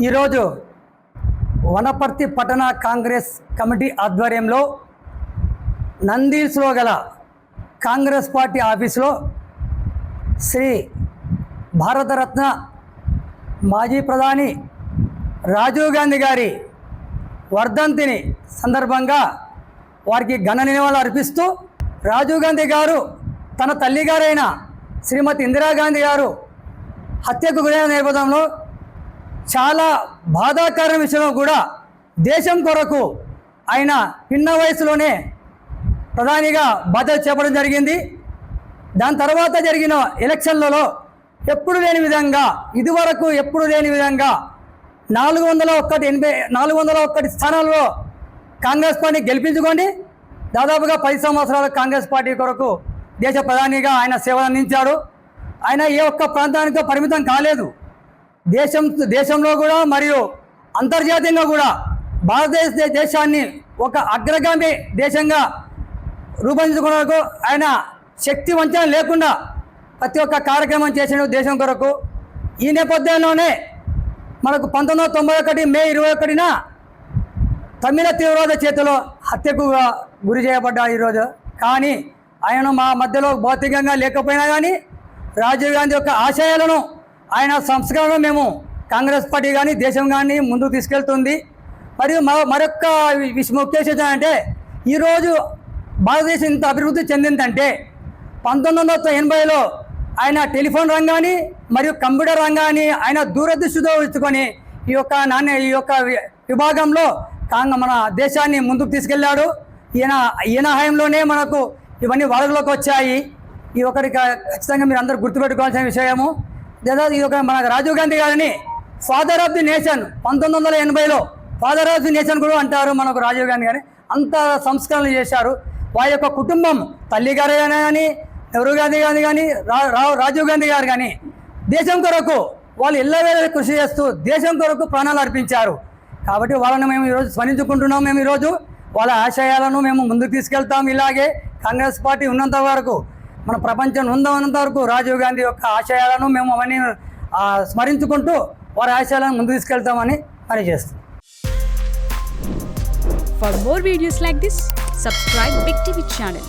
ఈరోజు వనపర్తి పట్టణ కాంగ్రెస్ కమిటీ ఆధ్వర్యంలో నందీల్స్లో గల కాంగ్రెస్ పార్టీ ఆఫీసులో శ్రీ భారతరత్న మాజీ ప్రధాని రాజీవ్ గాంధీ గారి వర్ధంతిని సందర్భంగా వారికి ఘన నివాళులు అర్పిస్తూ రాజీవ్ గాంధీ గారు తన తల్లిగారైన శ్రీమతి ఇందిరాగాంధీ గారు హత్యకు గురైన నేపథ్యంలో చాలా బాధాకర విషయంలో కూడా దేశం కొరకు ఆయన పిన్న వయసులోనే ప్రధానిగా బాధ్యత చేపట్టడం జరిగింది. దాని తర్వాత జరిగిన ఎలక్షన్లలో ఎప్పుడు లేని విధంగా ఇదివరకు ఎప్పుడు లేని విధంగా 401 స్థానాల్లో కాంగ్రెస్ పార్టీ గెలిపించుకోండి. దాదాపుగా 10 సంవత్సరాలు కాంగ్రెస్ పార్టీ కొరకు దేశ ప్రధానిగా ఆయన సేవలు అందించాడు. ఆయన ఏ ఒక్క ప్రాంతానికో పరిమితం కాలేదు. దేశంలో కూడా మరియు అంతర్జాతీయంగా కూడా దేశాన్ని ఒక అగ్రగామి దేశంగా రూపొందించుకోవడానికి ఆయన శక్తి వంచన లేకుండా ప్రతి ఒక్క కార్యక్రమం చేసిన దేశం కొరకు. ఈ నేపథ్యంలోనే మనకు 1991 మే 21న తమిళ తీవ్రవాద చేతిలో హత్యకు గురి చేయబడ్డాడు ఈరోజు. కానీ ఆయన మా మధ్యలో భౌతికంగా లేకపోయినా కానీ రాజీవ్ గాంధీ యొక్క ఆశయాలను ఆయన సంస్కరణను మేము కాంగ్రెస్ పార్టీ కానీ దేశం కానీ ముందుకు తీసుకెళ్తుంది. మరియు మరొక ముఖ్య విషయం అంటే ఈరోజు భారతదేశం ఇంత అభివృద్ధి చెందిందంటే 1980లో ఆయన టెలిఫోన్ రంగాన్ని మరియు కంప్యూటర్ రంగాన్ని ఆయన దూరదృష్టితో ఉంచుకొని ఈ యొక్క విభాగంలో మన దేశాన్ని ముందుకు తీసుకెళ్లాడు. ఈయన హయాంలోనే మనకు ఇవన్నీ వాడుకలోకి వచ్చాయి. ఈ ఒకటి ఖచ్చితంగా మీరు అందరూ గుర్తుపెట్టుకోవాల్సిన విషయము. ఈ యొక్క మన రాజీవ్ గాంధీ గారిని ఫాదర్ ఆఫ్ ది నేషన్ 1980లో ఫాదర్ ఆఫ్ ది నేషన్ కూడా అంటారు మనకు రాజీవ్ గాంధీ గారిని. అంత సంస్కరణలు చేశారు. వారి యొక్క కుటుంబం తల్లి గారు కానీ నెహ్రూ గాంధీ గాంధీ కానీ రాజీవ్ గాంధీ గారు కానీ దేశం కొరకు వాళ్ళు ఎల్లవేళ కృషి చేస్తూ దేశం కొరకు ప్రాణాలు అర్పించారు. కాబట్టి వాళ్ళని మేము ఈరోజు స్మరించుకుంటున్నాం. మేము ఈరోజు వాళ్ళ ఆశయాలను మేము ముందుకు తీసుకెళ్తాం. ఇలాగే కాంగ్రెస్ పార్టీ ఉన్నంత వరకు మన ప్రపంచం ఉన్నంత వరకు రాజీవ్ గాంధీ యొక్క ఆశయాలను మేము అవన్నీ స్మరించుకుంటూ వారి ఆశయాలను ముందుకు తీసుకెళ్తామని పనిచేస్తాం. For more videos like this, subscribe Big TV channel.